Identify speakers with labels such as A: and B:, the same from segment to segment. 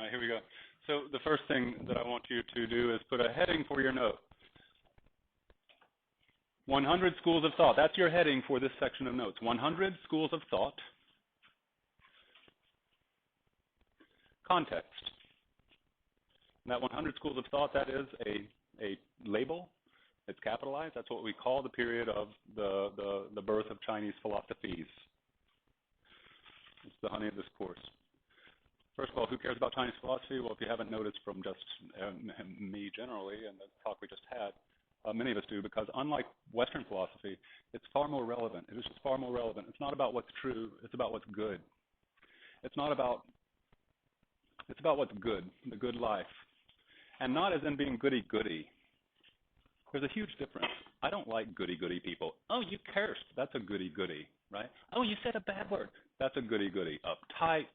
A: All right, here we go. So the first thing that I want you to do is put a heading for your note. 100 schools of thought. That's your heading for this section of notes. 100 schools of thought. Context. And that 100 schools of thought, that is a label. It's capitalized. That's what we call the period of the birth of Chinese philosophies. It's the honey of this course. First of all, who cares about Chinese philosophy? Well, if you haven't noticed from just me generally and the talk we just had, many of us do, because unlike Western philosophy, it's far more relevant. It is just far more relevant. It's not about what's true. It's about what's good. It's about what's good, the good life. And not as in being goody-goody. There's a huge difference. I don't like goody-goody people. Oh, you cursed. That's a goody-goody, right? Oh, you said a bad word. That's a goody-goody. Uptight,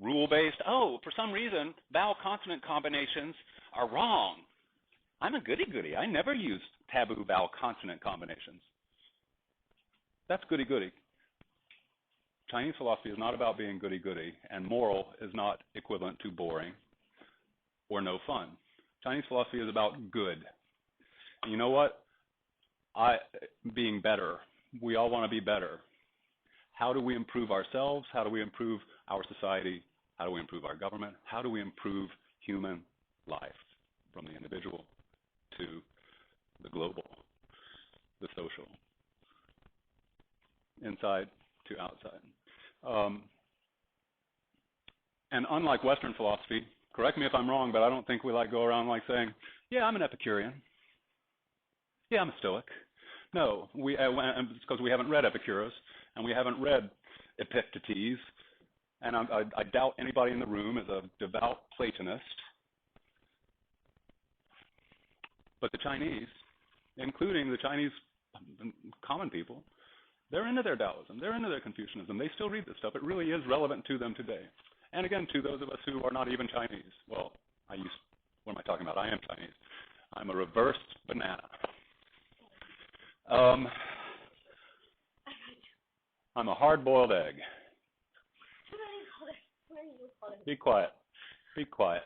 A: rule-based. Oh, for some reason, vowel-consonant combinations are wrong. I'm a goody-goody. I never use taboo vowel-consonant combinations. That's goody-goody. Chinese philosophy is not about being goody-goody, and moral is not equivalent to boring or no fun. Chinese philosophy is about good. And you know what? Being better. We all want to be better. How do we improve ourselves? How do we improve our society? How do we improve our government? How do we improve human life from the individual to the global, the social, inside to outside? And unlike Western philosophy, correct me if I'm wrong, but I don't think we go around like saying, yeah, I'm an Epicurean. Yeah, I'm a Stoic. No, it's because we haven't read Epicurus, and we haven't read Epictetus, and I doubt anybody in the room is a devout Platonist. But the Chinese, including the Chinese common people, they're into their Taoism. They're into their Confucianism. They still read this stuff. It really is relevant to them today. And again, to those of us who are not even Chinese. Well, what am I talking about? I am Chinese. I'm a reversed banana. I'm a hard-boiled egg. Be quiet. Be quiet.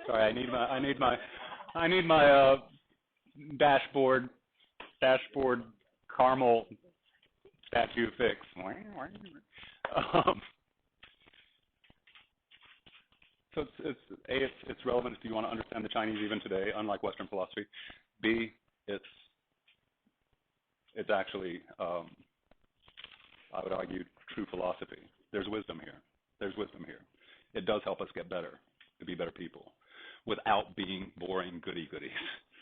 A: Sorry, I need my dashboard caramel statue fix. So it's relevant if you want to understand the Chinese even today, unlike Western philosophy. B, it's actually, I would argue, true philosophy. There's wisdom here. It does help us get better, to be better people, without being boring goody-goodies,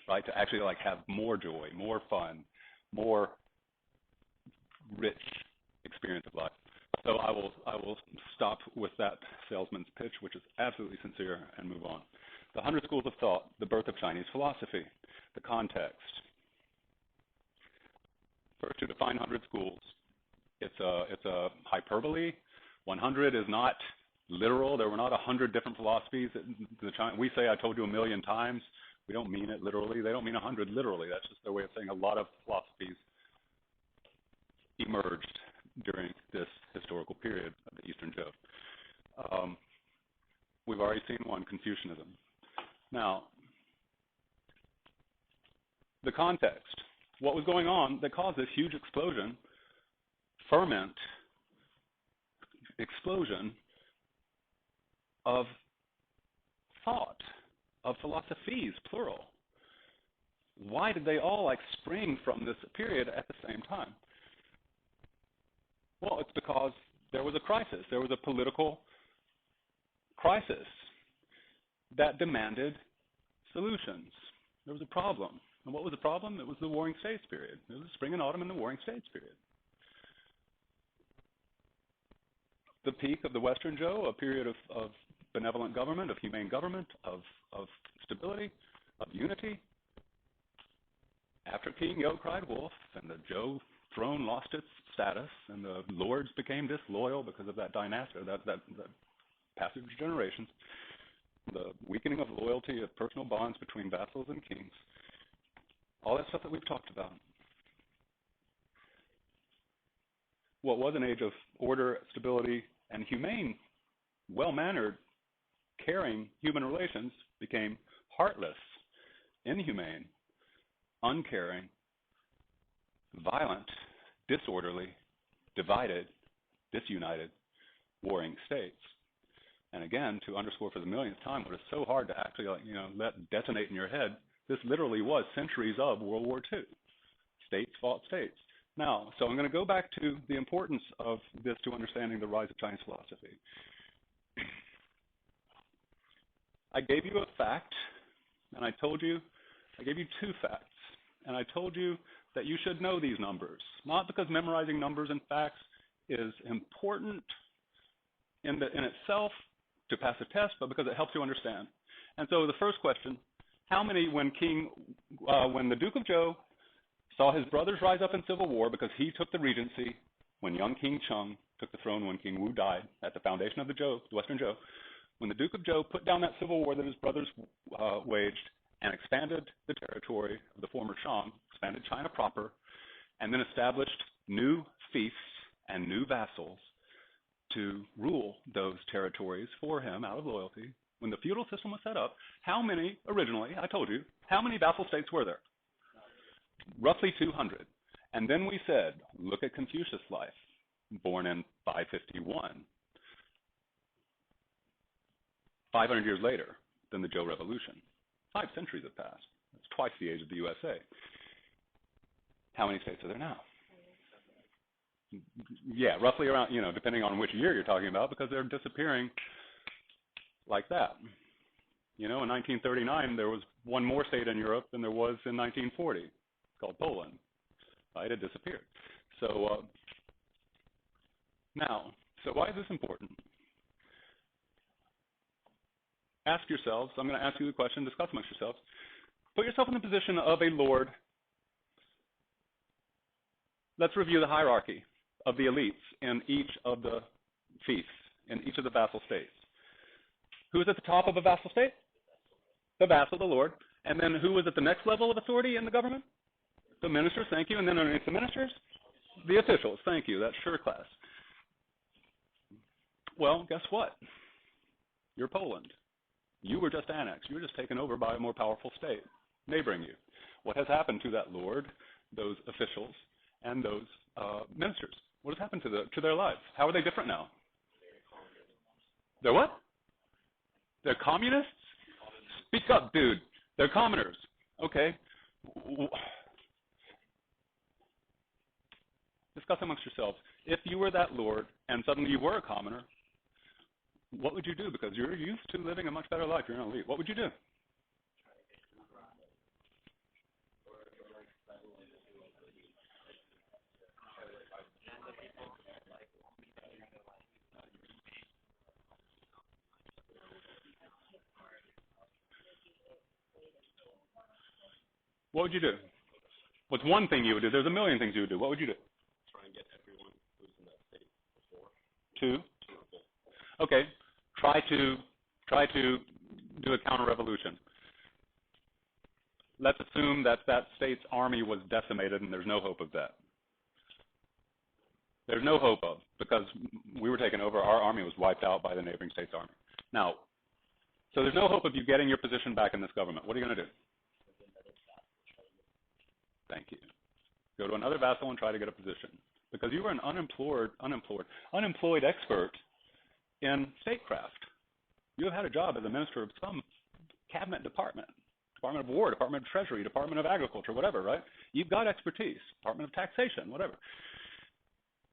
A: right? To actually have more joy, more fun, more rich experience of life. So I will stop with that salesman's pitch, which is absolutely sincere, and move on. The 100 schools of thought, the birth of Chinese philosophy, the context. First, to define 100 schools, it's a hyperbole. 100 is not literal. There were not 100 different philosophies. We say, I told you a million times. We don't mean it literally. They don't mean 100 literally. That's just their way of saying a lot of philosophies emerged during this historical period of the Eastern Zhou. We've already seen one, Confucianism. Now, the context. What was going on that caused this huge explosion of thought, of philosophies, plural? Why did they all spring from this period at the same time? Well, it's because there was a crisis. There was a political crisis that demanded solutions. There was a problem. And what was the problem? It was the Warring States period. It was the spring and autumn in the Warring States period. The peak of the Western Zhou, a period of benevolent government, of humane government, of stability, of unity. After King Yo cried wolf, and the Zhou throne lost its status, and the lords became disloyal because of that dynasty, that passage of generations, the weakening of loyalty of personal bonds between vassals and kings, all that stuff that we've talked about. What was an age of order, stability, and humane, well-mannered caring human relations became heartless, inhumane, uncaring, violent, disorderly, divided, disunited, warring states. And again, to underscore for the millionth time what is so hard to actually let detonate in your head, this literally was centuries of World War II. States fought states. Now, so I'm going to go back to the importance of this to understanding the rise of Chinese philosophy. I gave you a fact, and I gave you two facts, and I told you that you should know these numbers, not because memorizing numbers and facts is important in itself to pass a test, but because it helps you understand. And so the first question, how many, when the Duke of Zhou saw his brothers rise up in civil war because he took the regency, when young King Cheng took the throne when King Wu died at the foundation of the Western Zhou, when the Duke of Zhou put down that civil war that his brothers waged and expanded the territory of the former Shang, expanded China proper, and then established new fiefs and new vassals to rule those territories for him out of loyalty. When the feudal system was set up, how many, originally, I told you, how many vassal states were there? Roughly 200. And then we said, look at Confucius' life, born in 551. 500 years later than the Zhou Revolution. 5 centuries have passed. That's twice the age of the USA. How many states are there now? Yeah, roughly around, depending on which year you're talking about, because they're disappearing like that. In 1939, there was one more state in Europe than there was in 1940. It's called Poland. Right? It disappeared. So so why is this important? Ask yourselves, I'm going to ask you the question, discuss amongst yourselves. Put yourself in the position of a lord. Let's review the hierarchy of the elites in each of the fiefs, in each of the vassal states. Who is at the top of a vassal state? The vassal, the lord. And then who is at the next level of authority in the government? The ministers, thank you. And then underneath the ministers? The officials, thank you. That's sure class. Well, guess what? You're Poland. You were just annexed. You were just taken over by a more powerful state, neighboring you. What has happened to that lord, those officials, and those ministers? What has happened to their lives? How are they different now? They're what? They're communists? Speak up, dude. They're commoners. Okay. Discuss amongst yourselves. If you were that lord and suddenly you were a commoner, what would you do? Because you're used to living a much better life. You're an elite. What would you do? What would you do? What's one thing you would do? There's a million things you would do. What would you do?
B: Try and get everyone who's in that state before.
A: Okay. Try to do a counter-revolution. Let's assume that state's army was decimated and there's no hope of that. There's no hope of, because we were taken over, our army was wiped out by the neighboring state's army. Now, so there's no hope of you getting your position back in this government. What are you going to do? Thank you. Go to another vassal and try to get a position. Because you were an unemployed expert in statecraft. You have had a job as a minister of some cabinet department, Department of War, Department of Treasury, Department of Agriculture, whatever, right? You've got expertise, Department of Taxation, whatever.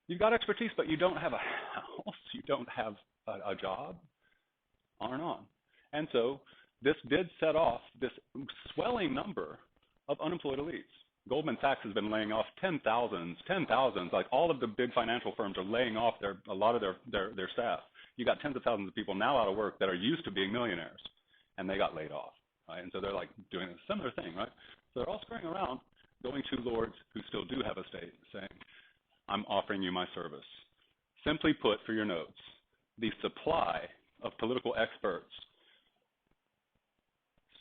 A: You've got expertise, but you don't have a house, you don't have a job, on and on. And so this did set off this swelling number of unemployed elites. Goldman Sachs has been laying off 10,000s, like all of the big financial firms are laying off a lot of their staff. You got tens of thousands of people now out of work that are used to being millionaires, and they got laid off, right? And so they're like doing a similar thing, right? So they're all scurrying around, going to lords who still do have a state, saying, I'm offering you my service. Simply put, for your notes, the supply of political experts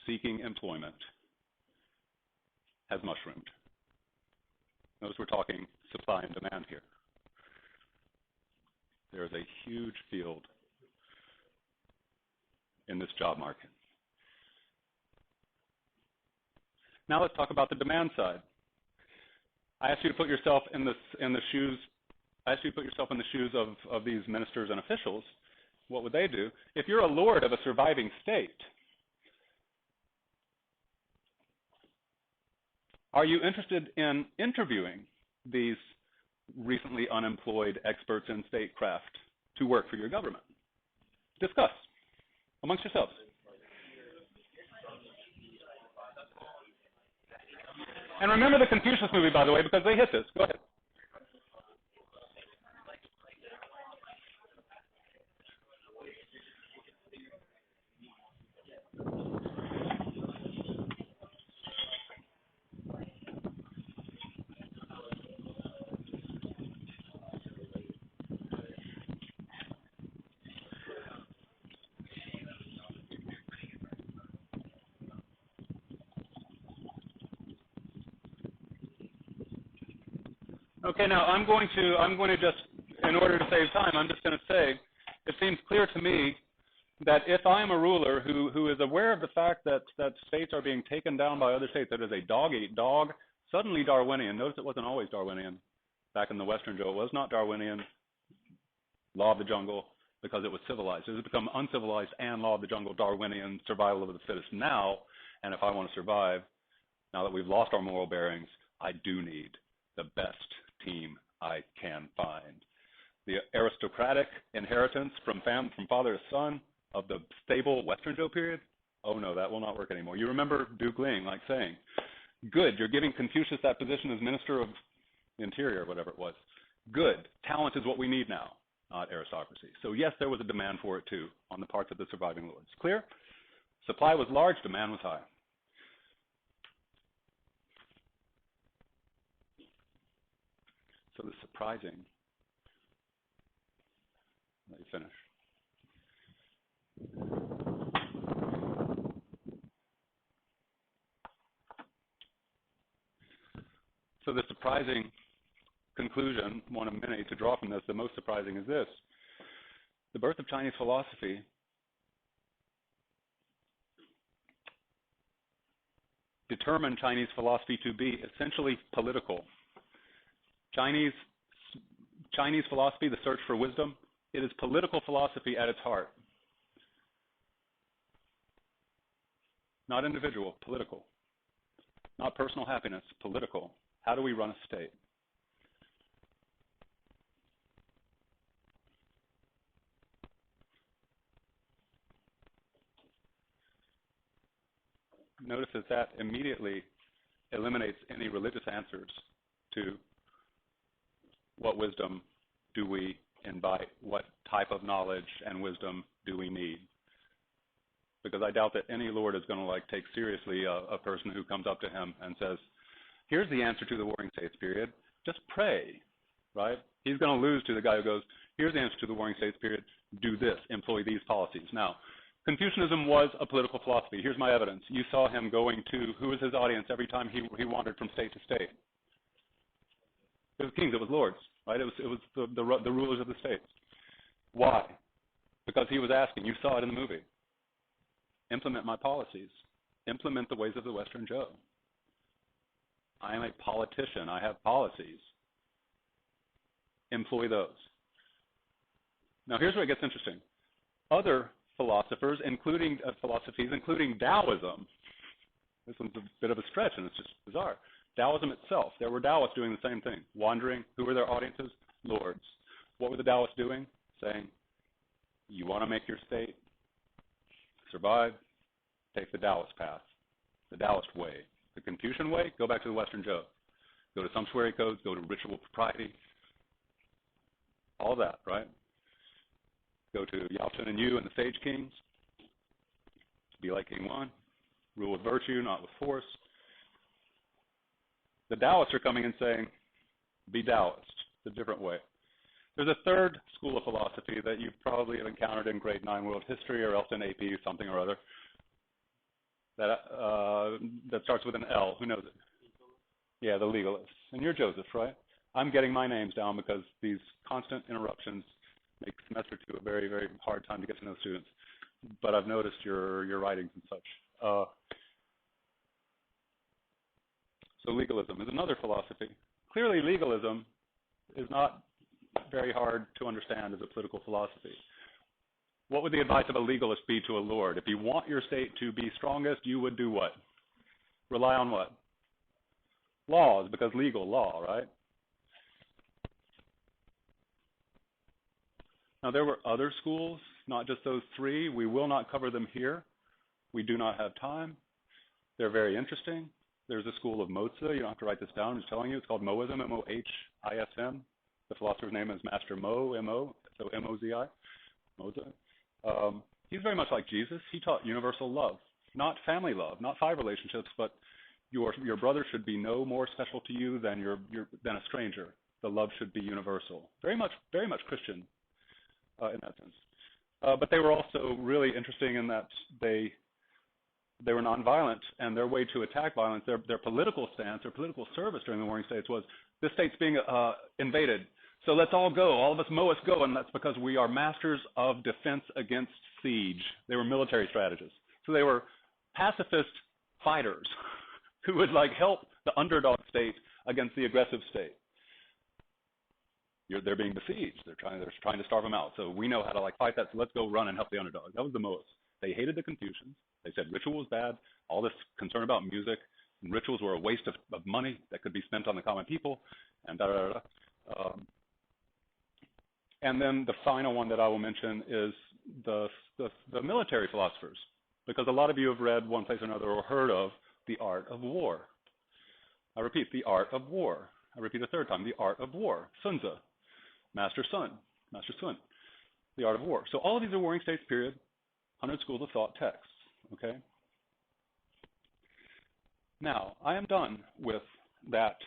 A: seeking employment has mushroomed. Notice we're talking supply and demand here. There is a huge field in this job market. Now let's talk about the demand side. I asked you to put yourself in the shoes. I asked you to put yourself in the shoes of these ministers and officials. What would they do? If you're a lord of a surviving state, are you interested in interviewing these recently unemployed experts in statecraft to work for your government? Discuss amongst yourselves. And remember the Confucius movie, by the way, because they hit this. Go ahead. Okay, now I'm going to just, in order to save time, I'm just going to say, it seems clear to me that if I'm a ruler who is aware of the fact that states are being taken down by other states, that is a dog-eat-dog, suddenly Darwinian. Notice it wasn't always Darwinian. Back in the Western Joe, it was not Darwinian, law of the jungle, because it was civilized. It has become uncivilized and law of the jungle, Darwinian, survival of the fittest now. And if I want to survive, now that we've lost our moral bearings, I do need the best team I can find. The aristocratic inheritance from father to son of the stable Western Joe period? Oh no, that will not work anymore. You remember Duke Ling saying, good, you're giving Confucius that position as Minister of the Interior, whatever it was. Good, talent is what we need now, not aristocracy. So yes, there was a demand for it too on the parts of the surviving lords. Clear? Supply was large, demand was high. So the surprising, let me finish. So the surprising conclusion, one of many to draw from this, the most surprising is this. The birth of Chinese philosophy determined Chinese philosophy to be essentially political. Chinese philosophy, the search for wisdom, it is political philosophy at its heart. Not individual, political. Not personal happiness, political. How do we run a state? Notice that immediately eliminates any religious answers to what wisdom do we invite? What type of knowledge and wisdom do we need? Because I doubt that any lord is going to take seriously a person who comes up to him and says, here's the answer to the warring states period. Just pray, right? He's going to lose to the guy who goes, here's the answer to the warring states period. Do this, employ these policies. Now, Confucianism was a political philosophy. Here's my evidence. You saw him going to, who was his audience every time he wandered from state to state? It was kings, it was lords, right? It was the rulers of the states. Why? Because he was asking, you saw it in the movie, implement my policies, implement the ways of the Western Joe. I am a politician, I have policies. Employ those. Now here's where it gets interesting. Other philosophers, including philosophies, including Daoism, this one's a bit of a stretch and it's just bizarre. Daoism itself, there were Daoists doing the same thing, wandering. Who were their audiences? Lords. What were the Daoists doing? Saying, you want to make your state survive? Take the Daoist path, the Daoist way. The Confucian way, go back to the Western Joe. Go to sumptuary codes, go to ritual propriety, all that, right? Go to Yao Chen and Yu and the Sage Kings. Be like King Wan. Rule with virtue, not with force. The Daoists are coming and saying, be Daoist. It's a different way. There's a third school of philosophy that you probably have encountered in grade 9 world history or else in AP, something or other, that starts with an L. Who knows it? Yeah, the legalists. And you're Joseph, right? I'm getting my names down because these constant interruptions make semester 2 a very, very hard time to get to know students. but I've noticed your writings and such. So legalism is another philosophy. Clearly, legalism is not very hard to understand as a political philosophy. What would the advice of a legalist be to a lord? If you want your state to be strongest, you would do what? Rely on what? Laws, because legal law, right? Now, there were other schools, not just those three. We will not cover them here. We do not have time. They're very interesting. There's a school of Mozi. You don't have to write this down. I'm just telling you. It's called Moism, M-O-H-I-S-M. The philosopher's name is Master Mo, M-O, so M-O-Z-I, Mozi. He's very much like Jesus. He taught universal love, not family love, not 5 relationships, but your brother should be no more special to you than than a stranger. The love should be universal. Very much Christian in that sense. But they were also really interesting in that they were nonviolent, and their way to attack violence, their political stance, their political service during the warring states was, this state's being invaded, so let's all go, all of us Moists go, and that's because we are masters of defense against siege. They were military strategists. So they were pacifist fighters who would help the underdog state against the aggressive state. They're being besieged. They're trying to starve them out. So we know how to fight that, so let's go run and help the underdog. That was the Moists. They hated the Confucians. They said ritual was bad. All this concern about music and rituals were a waste of money that could be spent on the common people, and and then the final one that I will mention is the military philosophers, because a lot of you have read one place or another or heard of the art of war. I repeat, the art of war. I repeat a third time, the art of war. Sun Tzu, Master Sun, the art of war. So all of these are Warring States period, 100 schools of thought texts, okay? Now, I am done with that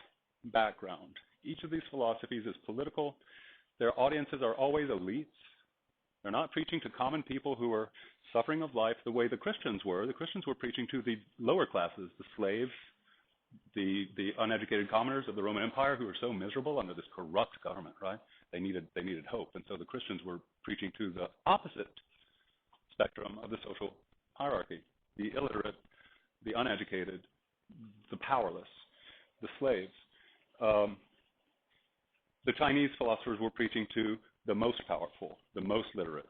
A: background. Each of these philosophies is political. Their audiences are always elites. They're not preaching to common people who are suffering of life the way the Christians were. The Christians were preaching to the lower classes, the slaves, the uneducated commoners of the Roman Empire who were so miserable under this corrupt government, right? They needed hope. And so the Christians were preaching to the opposite spectrum of the social hierarchy, the illiterate, the uneducated, the powerless, the slaves. The Chinese philosophers were preaching to the most powerful, the most literate.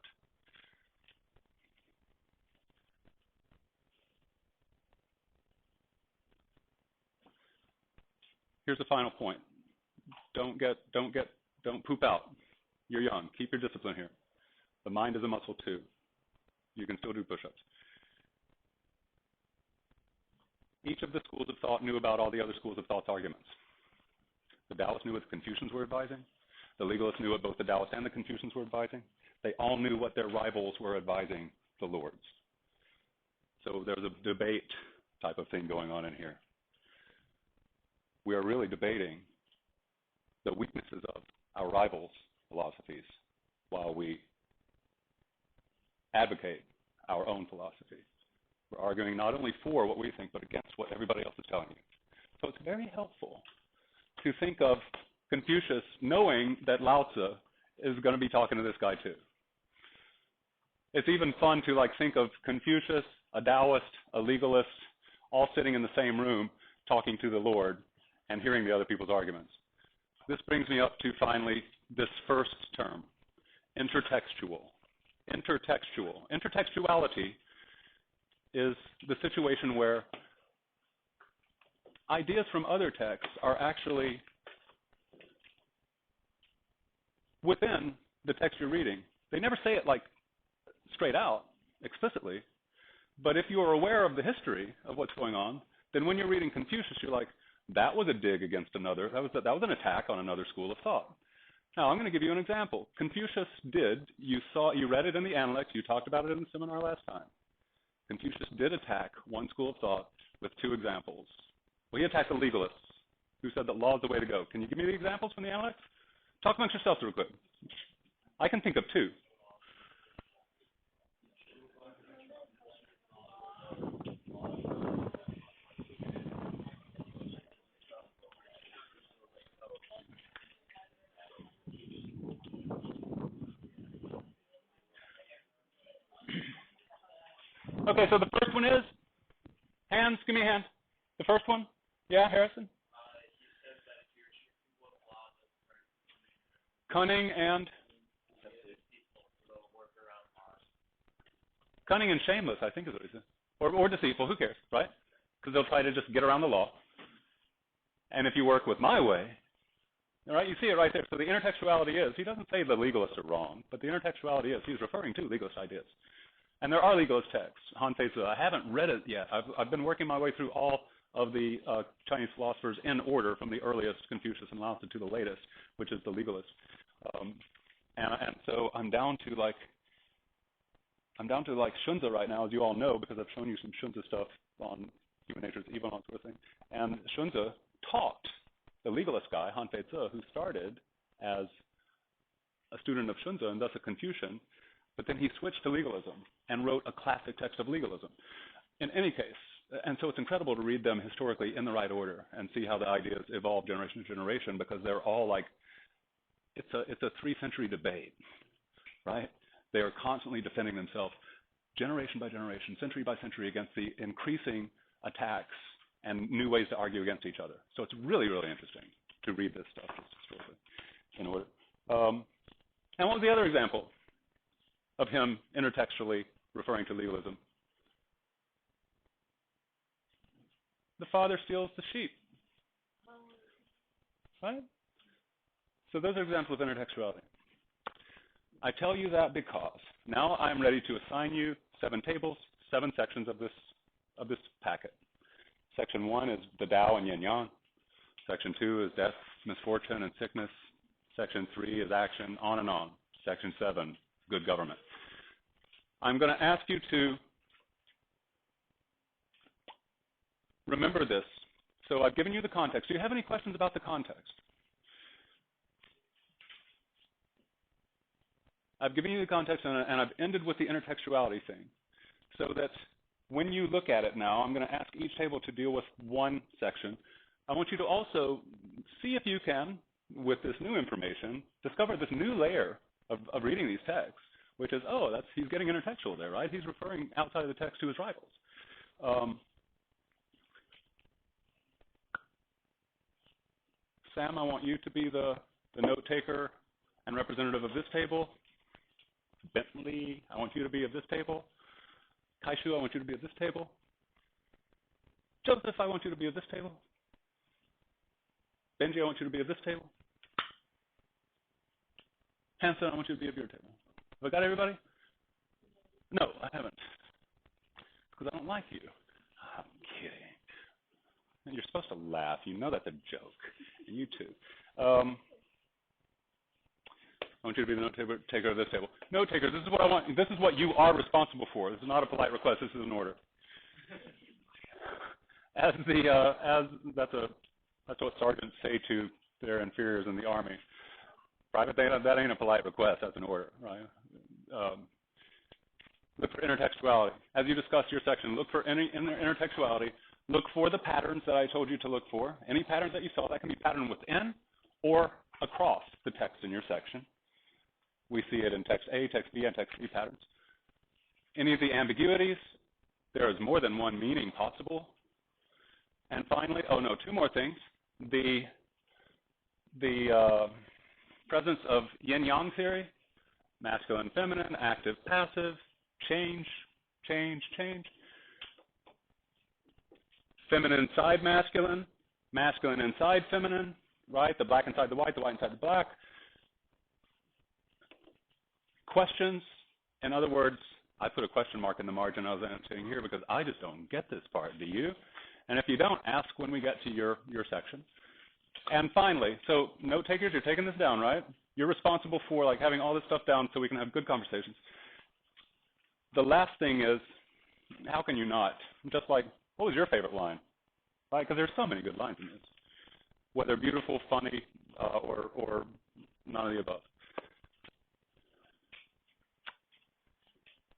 A: Here's the final point. Don't poop out. You're young. Keep your discipline here. The mind is a muscle too. You can still do push-ups. Each of the schools of thought knew about all the other schools of thought's arguments. The Daoists knew what the Confucians were advising. The legalists knew what both the Daoists and the Confucians were advising. They all knew what their rivals were advising the lords. So there's a debate type of thing going on in here. We are really debating the weaknesses of our rivals' philosophies while we advocate our own philosophy. We're arguing not only for what we think, but against what everybody else is telling you. So it's very helpful to think of Confucius knowing that Lao Tzu is going to be talking to this guy too. It's even fun to think of Confucius, a Daoist, a legalist, all sitting in the same room talking to the Lord and hearing the other people's arguments. This brings me up to finally this first term, intertextual. Intertextuality is the situation where ideas from other texts are actually within the text you're reading. They never say it straight out, explicitly, but if you are aware of the history of what's going on, then when you're reading Confucius, you're like, that was a dig against another. That was an attack on another school of thought. Now, I'm going to give you an example. Confucius you read it in the Analects, you talked about it in the seminar last time. Confucius did attack one school of thought with 2 examples. Well, he attacked the legalists who said that law is the way to go. Can you give me the examples from the Analects? Talk amongst yourselves real quick. I can think of 2. Okay, so the first one is hands. Give me a hand. The first one. Yeah, Harrison. Cunning and shameless, I think is what he said, or deceitful. Who cares, right? Because they'll try to just get around the law. And if you work with my way, all right, you see it right there. So the intertextuality is, he doesn't say the legalists are wrong, but the intertextuality is, he's referring to legalist ideas. And there are legalist texts. Han Fei Tzu, I haven't read it yet. I've been working my way through all of the Chinese philosophers in order, from the earliest, Confucius and Lao Tzu, to the latest, which is the legalist. And so I'm down to like Shunzi right now, as you all know, because I've shown you some Shunzi stuff on Human Nature's Evil and all sort of thing. And Shunzi taught the legalist guy, Han Fei Tzu, who started as a student of Shunzi and thus a Confucian, but then he switched to legalism and wrote a classic text of legalism. In any case, and so it's incredible to read them historically in the right order and see how the ideas evolve generation to generation, because they're all like, it's a 3-century debate, right? They are constantly defending themselves generation by generation, century by century, against the increasing attacks and new ways to argue against each other. So it's really, really interesting to read this stuff just historically in order. And what was the other example of him intertextually referring to legalism? The father steals the sheep, right? So those are examples of intertextuality. I tell you that because now I'm ready to assign you 7 tables, 7 sections of this packet. Section 1 is the Tao and Yin Yang. Section 2 is death, misfortune, and sickness. Section 3 is action, on and on. Section 7, good government. I'm going to ask you to remember this. So I've given you the context. Do you have any questions about the context? I've given you the context, and I've ended with the intertextuality thing, so that when you look at it now, I'm going to ask each table to deal with one section. I want you to also see if you can, with this new information, discover this new layer of reading these texts, which is, oh, he's getting intertextual there, right? He's referring outside of the text to his rivals. Sam, I want you to be the note taker and representative of this table. Bentley, I want you to be of this table. Kaishu, I want you to be of this table. Joseph, I want you to be of this table. Benji, I want you to be of this table. Hanson, I want you to be of your table. Have I got everybody? No, I haven't. Because I don't like you. I'm kidding. And you're supposed to laugh. You know that's a joke. And you too. I want you to be the note taker of this table. Note takers, this is what I want. This is what you are responsible for. This is not a polite request. This is an order. That's what sergeants say to their inferiors in the army. Private, that ain't a polite request. That's an order, right? Look for intertextuality. As you discuss your section, look for any intertextuality. Look for the patterns that I told you to look for. Any patterns that you saw, that can be patterned within or across the text in your section. We see it in text A, text B, and text C patterns. Any of the ambiguities, there is more than one meaning possible. And finally, 2 more things. The presence of yin-yang theory, masculine, feminine, active, passive, change, feminine inside masculine, masculine inside feminine, right? The black inside the white inside the black. Questions, in other words, I put a question mark in the margin I was answering here because I just don't get this part. Do you? And if you don't, ask when we get to your section. And finally, so note takers, you're taking this down, right? You're responsible for having all this stuff down so we can have good conversations. The last thing is, how can you not? Just what was your favorite line? Right? Because there's so many good lines in this, whether beautiful, funny, or none of the above.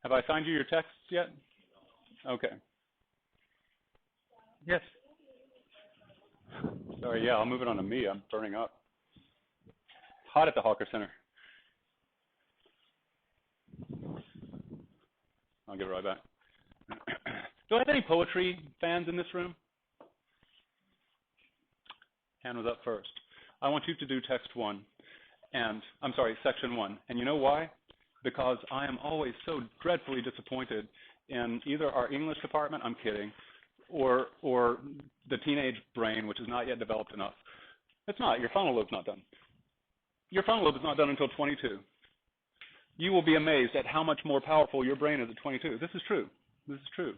A: Have I assigned you your texts yet? Okay. Yes. Sorry, yeah, I'll move it on to me. I'm burning up. Hot at the Hawker Center. I'll give it right back. Do I have any poetry fans in this room? Hand was up first. I want you to do section 1. And you know why? Because I am always so dreadfully disappointed in either our English department, I'm kidding, or the teenage brain, which is not yet developed enough. It's not. Your frontal lobe's not done. Your frontal lobe is not done until 22. You will be amazed at how much more powerful your brain is at 22. This is true. This is true.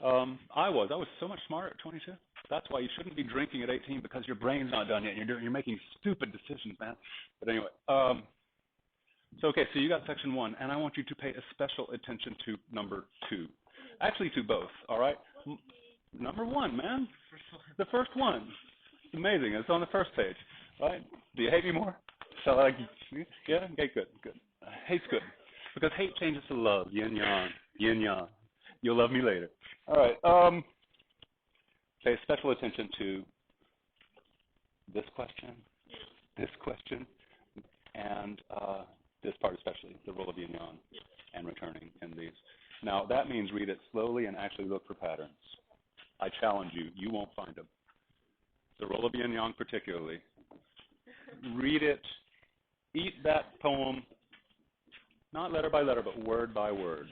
A: I was so much smarter at 22. That's why you shouldn't be drinking at 18, because your brain's not done yet. You're making stupid decisions, man. But anyway, so you got section 1, and I want you to pay special attention to number 2. Actually, to both. All right. Number 1, man. The first one. It's amazing. It's on the first page. Right? Do you hate me more? Shall I? Yeah. Okay. Good. Hate's good, because hate changes to love. Yin yang. Yin yang. You'll love me later. All right. Pay special attention to this question, and this part especially, the role of yin yang and returning in these. Now, that means read it slowly and actually look for patterns. I challenge you. You won't find them. The role of yin yang particularly. Read it. Eat that poem, not letter by letter, but word by word.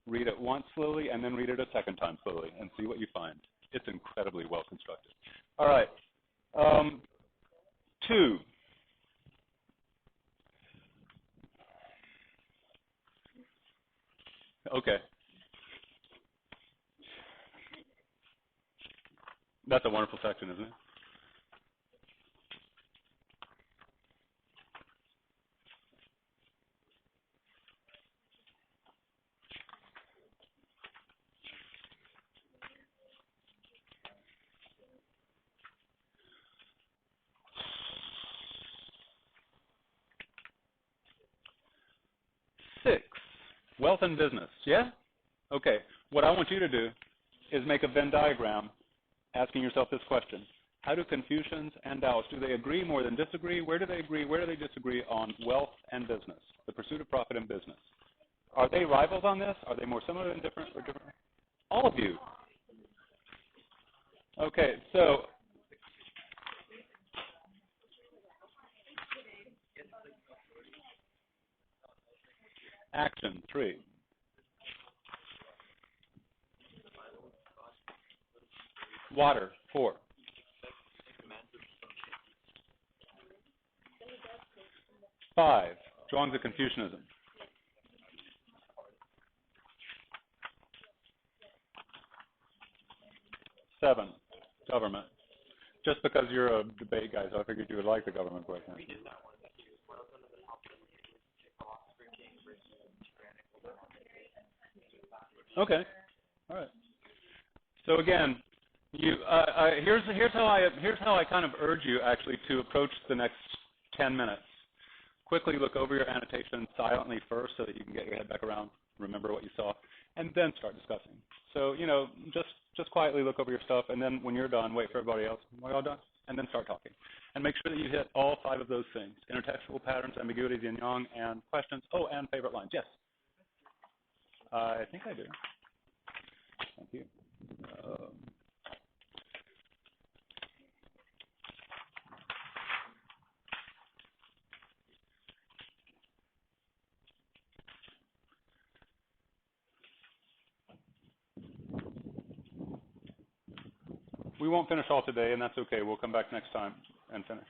A: Read it once slowly, and then read it a second time slowly, and see what you find. It's incredibly well constructed. All right. 2. Okay. That's a wonderful section, isn't it? Six, wealth and business. Yeah? Okay. What I want you to do is make a Venn diagram asking yourself this question. How do Confucians and Daoists, do they agree more than disagree? Where do they agree? Where do they disagree on wealth and business, the pursuit of profit in business? Are they rivals on this? Are they more similar than different or different? All of you. Okay, so action 3. Water 4. Five, drawings of Confucianism. 7, government. Just because you're a debate guy, so I figured you would like the government question. Okay. All right. So again, here's how I kind of urge you actually to approach the next 10 minutes. Quickly look over your annotations silently first, so that you can get your head back around, remember what you saw, and then start discussing. So just quietly look over your stuff, and then when you're done, wait for everybody else. Are you all done? And then start talking. And make sure that you hit all 5 of those things: intertextual patterns, ambiguities, yin yang, and questions. Oh, and favorite lines. Yes. I think I do. Thank you. We won't finish all today, and that's okay. We'll come back next time and finish.